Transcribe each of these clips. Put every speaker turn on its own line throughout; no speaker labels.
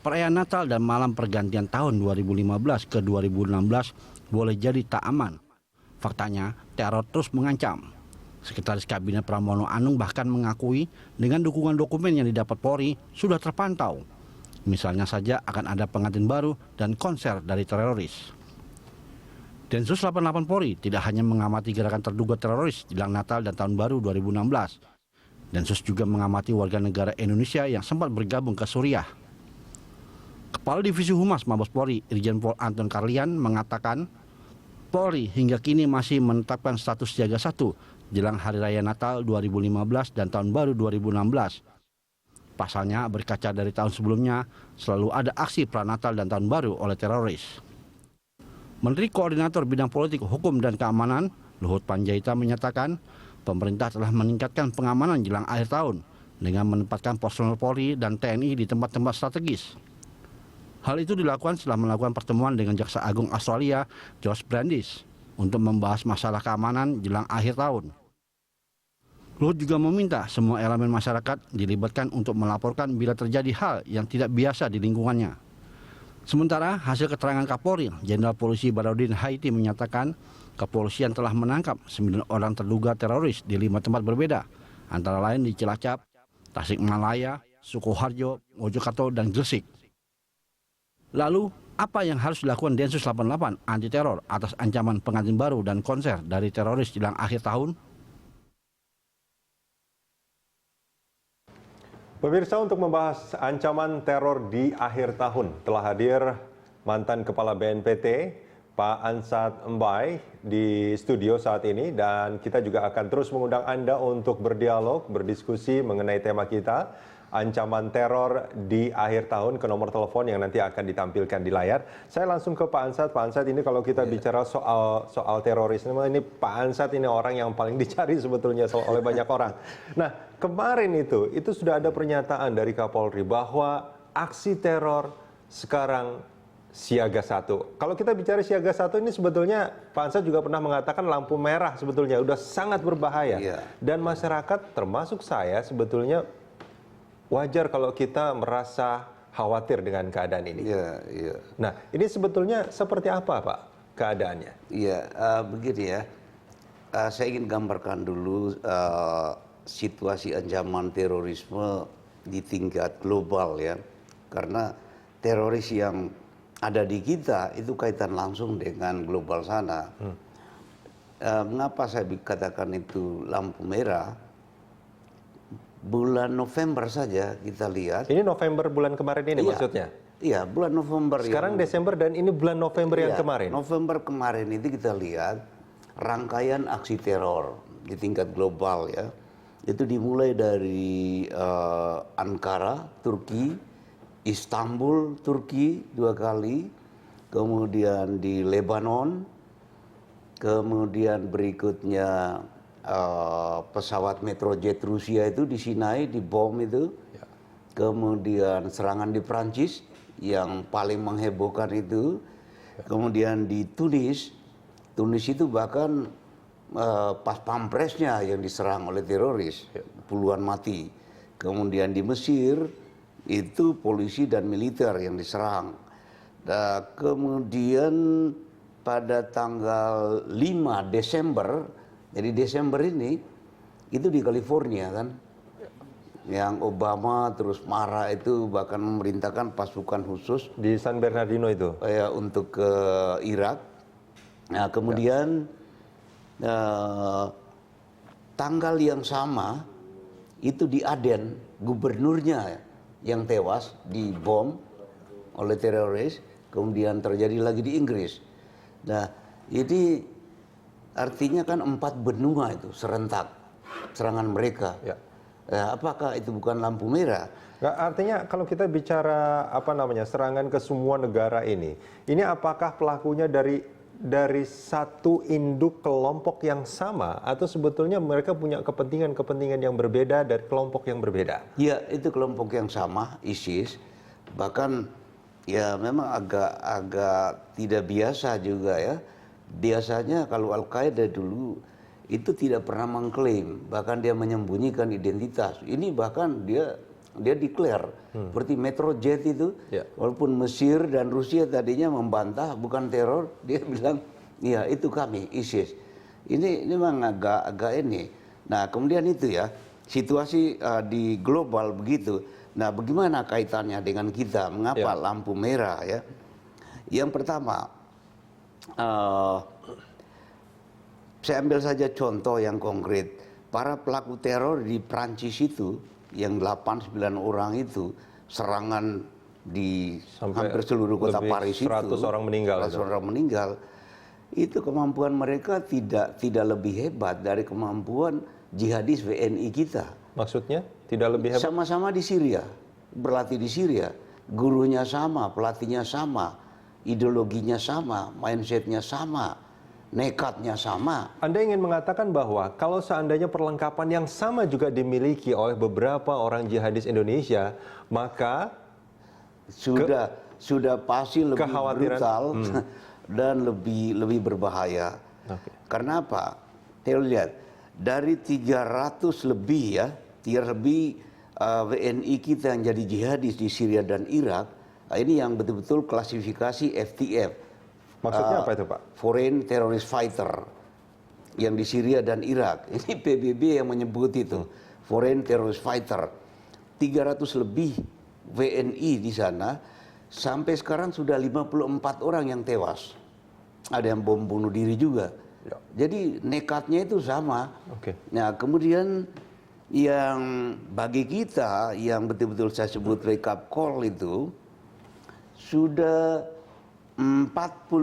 Perayaan Natal dan malam pergantian tahun 2015 ke 2016 boleh jadi tak aman. Faktanya, teror terus mengancam. Sekretaris Kabinet Pramono Anung bahkan mengakui dengan dukungan dokumen yang didapat Polri sudah terpantau. Misalnya saja akan ada pengantin baru dan konser dari teroris. Densus 88 Polri tidak hanya mengamati gerakan terduga teroris jelang Natal dan Tahun Baru 2016. Densus juga mengamati warga negara Indonesia yang sempat bergabung ke Suriah. Kepala Divisi Humas Mabes Polri, Irjen Pol Anton Carlian mengatakan, Polri hingga kini masih menetapkan status siaga 1 jelang Hari Raya Natal 2015 dan Tahun Baru 2016. Pasalnya, berkaca dari tahun sebelumnya, selalu ada aksi pranatal dan Tahun Baru oleh teroris. Menteri Koordinator Bidang Politik, Hukum, dan Keamanan, Luhut Panjaitan menyatakan, pemerintah telah meningkatkan pengamanan jelang akhir tahun dengan menempatkan personel Polri dan TNI di tempat-tempat strategis. Hal itu dilakukan setelah melakukan pertemuan dengan Jaksa Agung Australia, Josh Brandis, untuk membahas masalah keamanan jelang akhir tahun. Luhut juga meminta semua elemen masyarakat dilibatkan untuk melaporkan bila terjadi hal yang tidak biasa di lingkungannya. Sementara hasil keterangan Kapolri, Jenderal Polisi Badrodin Haiti menyatakan kepolisian telah menangkap 9 orang terduga teroris di 5 tempat berbeda, antara lain di Cilacap, Tasikmalaya, Sukoharjo, Mojokerto, dan Gresik. Lalu, apa yang harus dilakukan Densus 88 anti teror atas ancaman pengantin baru dan konser dari teroris jelang akhir tahun?
Pemirsa, untuk membahas ancaman teror di akhir tahun telah hadir mantan Kepala BNPT Pak Ansat Mbai di studio saat ini, dan kita juga akan terus mengundang Anda untuk berdialog, berdiskusi mengenai tema kita, ancaman teror di akhir tahun, ke nomor telepon yang nanti akan ditampilkan di layar. Saya langsung ke Pak Ansat. Pak Ansat, ini kalau kita bicara soal terorisme, ini Pak Ansat ini orang yang paling dicari sebetulnya oleh banyak orang. Nah, kemarin itu sudah ada pernyataan dari Kapolri bahwa aksi teror sekarang siaga 1. Kalau kita bicara siaga 1 ini sebetulnya Pak Ansat juga pernah mengatakan lampu merah sebetulnya udah sangat berbahaya. Dan masyarakat termasuk saya sebetulnya wajar kalau kita merasa khawatir dengan keadaan ini. Nah, ini sebetulnya seperti apa, Pak, keadaannya?
Begini ya. Saya ingin gambarkan dulu situasi ancaman terorisme di tingkat global ya. Karena teroris yang ada di kita itu kaitan langsung dengan global sana. Mengapa saya katakan itu lampu merah? Bulan November saja kita lihat.
Ini November bulan kemarin ini maksudnya?
Iya, bulan November.
Sekarang Desember dan ini bulan November yang kemarin?
November kemarin itu kita lihat rangkaian aksi teror di tingkat global ya. Itu dimulai dari Ankara, Turki, Istanbul, Turki 2 kali, kemudian di Lebanon, kemudian berikutnya pesawat Metrojet Rusia itu di Sinai dibom itu, kemudian serangan di Prancis yang paling menghebohkan itu, kemudian di Tunis itu bahkan pas pampresnya yang diserang oleh teroris, puluhan mati, kemudian di Mesir itu polisi dan militer yang diserang, dan kemudian pada tanggal 5 Desember. Jadi Desember ini itu di California kan, yang Obama terus marah itu bahkan memerintahkan pasukan khusus
di San Bernardino itu
untuk ke Irak. Nah kemudian tanggal yang sama itu di Aden, gubernurnya yang tewas dibom oleh teroris, kemudian terjadi lagi di Inggris. Nah ini artinya kan 4 benua itu serentak serangan mereka. Apakah itu bukan lampu merah?
Artinya kalau kita bicara serangan ke semua negara ini apakah pelakunya dari satu induk kelompok yang sama atau sebetulnya mereka punya kepentingan yang berbeda dari kelompok yang berbeda?
Ya, itu kelompok yang sama, ISIS. Bahkan ya memang agak tidak biasa juga ya. Biasanya kalau Al-Qaeda dulu itu tidak pernah mengklaim, bahkan dia menyembunyikan identitas. Ini bahkan dia dia declare seperti Metrojet itu,
Ya.
walaupun Mesir dan Rusia tadinya membantah bukan teror, dia bilang iya itu kami ISIS. Ini memang agak ini. Nah kemudian itu ya situasi di global begitu. Nah bagaimana kaitannya dengan kita? Mengapa lampu merah ya? Yang pertama, saya ambil saja contoh yang konkret. Para pelaku teror di Prancis itu, yang 8-9 orang itu, serangan di
Sampai
hampir seluruh kota
lebih
Paris
100
itu.
orang meninggal.
100 orang meninggal. Itu kemampuan mereka tidak lebih hebat dari kemampuan jihadis WNI kita.
Maksudnya tidak lebih hebat?
Sama-sama di Syria, berlatih di Syria. Gurunya sama, pelatihnya sama, ideologinya sama, mindsetnya sama, nekatnya sama.
Anda ingin mengatakan bahwa kalau seandainya perlengkapan yang sama juga dimiliki oleh beberapa orang jihadis Indonesia, maka
sudah pasti lebih
kekhawatiran-
brutal dan lebih berbahaya.
Oke.
Karena apa? Kita lihat dari 300 lebih ya, 300 lebih WNI kita yang jadi jihadis di Syria dan Irak. Ini yang betul-betul klasifikasi FTF.
Maksudnya apa itu Pak?
Foreign Terrorist Fighter yang di Syria dan Irak. Ini PBB yang menyebut itu. Foreign Terrorist Fighter. 300 lebih WNI di sana. Sampai sekarang sudah 54 orang yang tewas. Ada yang bom bunuh diri juga.
Ya.
Jadi nekatnya itu sama.
Oke.
Nah kemudian yang bagi kita yang betul-betul saya sebut wake up call itu sudah 45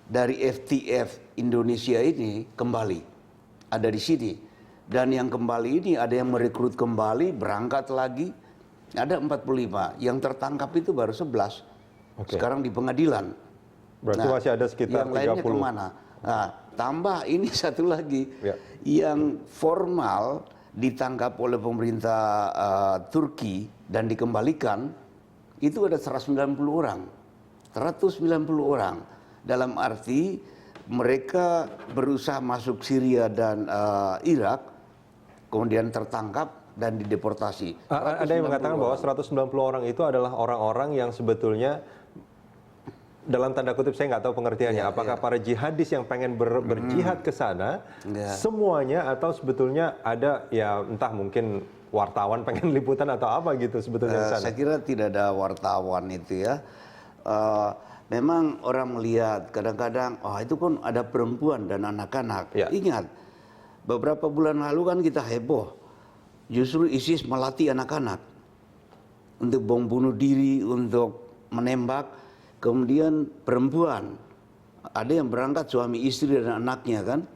dari FTF Indonesia ini kembali ada di sini, dan yang kembali ini ada yang merekrut kembali berangkat lagi, ada 45 yang tertangkap itu baru 11.
Oke.
Sekarang di pengadilan.
Berarti masih ada sekitar
yang lainnya
30.
kemana? Nah, tambah ini satu lagi
Ya.
yang formal ditangkap oleh pemerintah Turki dan dikembalikan itu ada 190 orang. 190 orang. Dalam arti mereka berusaha masuk Syria dan Irak, kemudian tertangkap dan dideportasi.
Ada yang
190
mengatakan bahwa
orang.
190 orang itu adalah orang-orang yang sebetulnya dalam tanda kutip saya nggak tahu pengertiannya. Apakah para jihadis yang pengen berjihad ke sana semuanya, atau sebetulnya ada ya entah mungkin wartawan pengen liputan atau apa gitu sebetulnya di sana?
Saya kira tidak ada wartawan itu ya. Memang orang melihat kadang-kadang, oh itu kan ada perempuan dan anak-anak.
Ya.
Ingat, beberapa bulan lalu kan kita heboh. Justru ISIS melatih anak-anak untuk bom bunuh diri, untuk menembak. Kemudian perempuan, ada yang berangkat suami istri dan anaknya kan.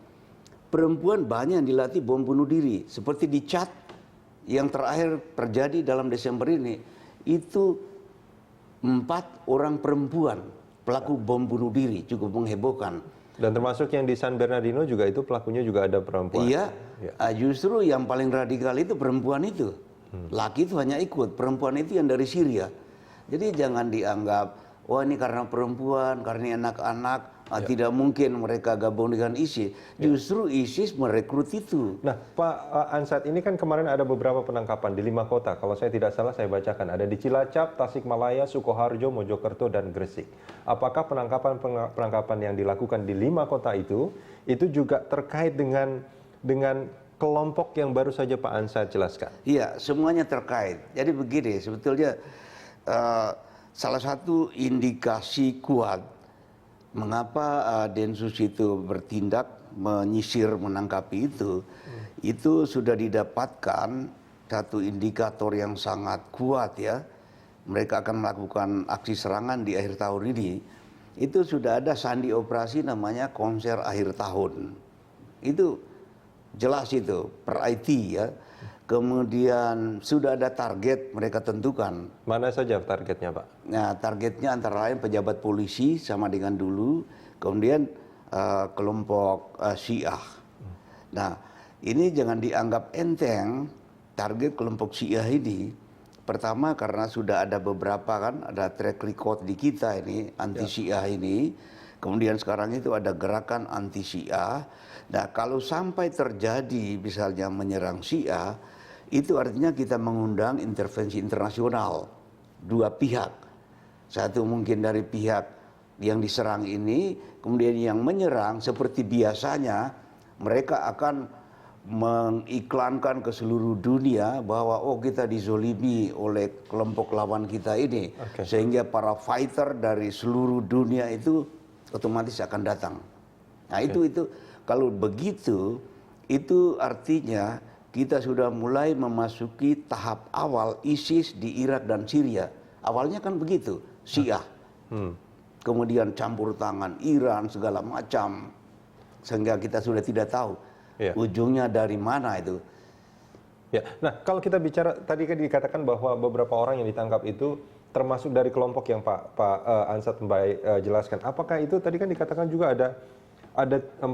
Perempuan banyak yang dilatih bom bunuh diri. Seperti di Chad yang terakhir terjadi dalam Desember ini. Itu 4 orang perempuan pelaku bom bunuh diri, cukup menghebohkan.
Dan termasuk yang di San Bernardino juga itu pelakunya juga ada perempuan.
Iya, justru yang paling radikal itu perempuan itu. Laki itu hanya ikut, perempuan itu yang dari Syria. Jadi jangan dianggap, wah ini karena perempuan, karena anak-anak, tidak mungkin mereka gabung dengan ISIS. Justru ISIS merekrut itu.
Nah, Pak Ansat, ini kan kemarin ada beberapa penangkapan di 5 kota. Kalau saya tidak salah, saya bacakan. Ada di Cilacap, Tasikmalaya, Sukoharjo, Mojokerto, dan Gresik. Apakah penangkapan yang dilakukan di 5 kota itu juga terkait dengan kelompok yang baru saja Pak Ansat jelaskan?
Iya, semuanya terkait. Jadi begini, sebetulnya salah satu indikasi kuat mengapa Densus itu bertindak menyisir menangkapi itu sudah didapatkan satu indikator yang sangat kuat ya. Mereka akan melakukan aksi serangan di akhir tahun ini. Itu sudah ada sandi operasi namanya konser akhir tahun. Itu jelas itu per IT ya. Kemudian sudah ada target mereka tentukan.
Mana saja targetnya, Pak?
Nah, targetnya antara lain pejabat polisi sama dengan dulu, kemudian kelompok Syiah. Nah, ini jangan dianggap enteng target kelompok Syiah ini. Pertama karena sudah ada beberapa kan, ada track record di kita ini anti Syiah ini. Kemudian sekarang itu ada gerakan anti Syiah. Nah, kalau sampai terjadi misalnya menyerang Syiah, itu artinya kita mengundang intervensi internasional dua pihak. Satu mungkin dari pihak yang diserang ini, kemudian yang menyerang seperti biasanya mereka akan mengiklankan ke seluruh dunia bahwa kita dizolimi oleh kelompok lawan kita ini. Sehingga para fighter dari seluruh dunia itu otomatis akan datang. Nah itu kalau begitu itu artinya kita sudah mulai memasuki tahap awal ISIS di Irak dan Syria. Awalnya kan begitu, Syiah. Kemudian campur tangan Iran segala macam. Sehingga kita sudah tidak tahu ujungnya dari mana itu.
Ya. Nah, kalau kita bicara tadi kan dikatakan bahwa beberapa orang yang ditangkap itu termasuk dari kelompok yang Pak Ansat Mbae jelaskan. Apakah itu tadi kan dikatakan juga ada 45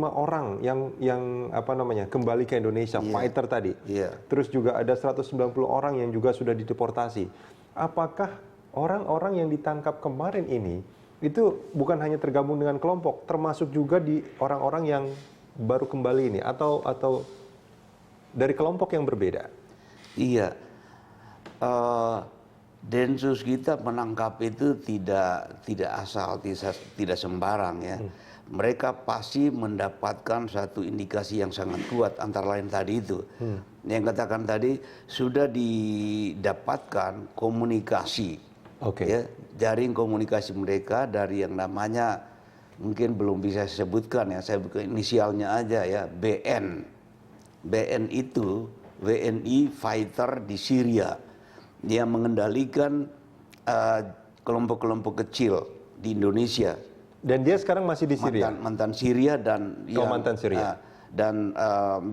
orang yang apa namanya kembali ke Indonesia, fighter tadi. Terus juga ada 190 orang yang juga sudah dideportasi. Apakah orang-orang yang ditangkap kemarin ini itu bukan hanya tergabung dengan kelompok, termasuk juga di orang-orang yang baru kembali ini atau dari kelompok yang berbeda? Iya.
Densus kita menangkap itu tidak asal, tidak sembarang ya. Mereka pasti mendapatkan satu indikasi yang sangat kuat, antara lain tadi itu. Yang katakan tadi sudah didapatkan komunikasi, ya, jaring komunikasi mereka dari yang namanya mungkin belum bisa saya sebutkan ya, saya buka inisialnya aja ya, BN. BN itu WNI fighter di Syria yang mengendalikan kelompok-kelompok kecil di Indonesia.
Dan dia sekarang masih di Syria?
Mantan Syria dan
mantan Syria.
Dan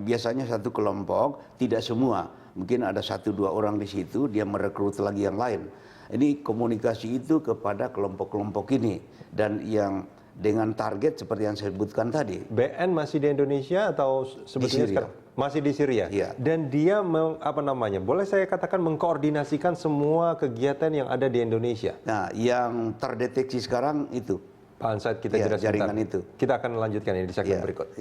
biasanya satu kelompok, tidak semua, mungkin ada 1-2 orang di situ, dia merekrut lagi yang lain. Ini komunikasi itu kepada kelompok-kelompok ini dan yang dengan target seperti yang saya sebutkan tadi.
BN masih di Indonesia atau sebetulnya sekarang masih di Syria?
Iya.
Dan dia boleh saya katakan mengkoordinasikan semua kegiatan yang ada di Indonesia.
Nah, yang terdeteksi sekarang itu
Pak Ansat, kita jelas
jaringan itu.
Kita akan lanjutkan ini di segmen berikut.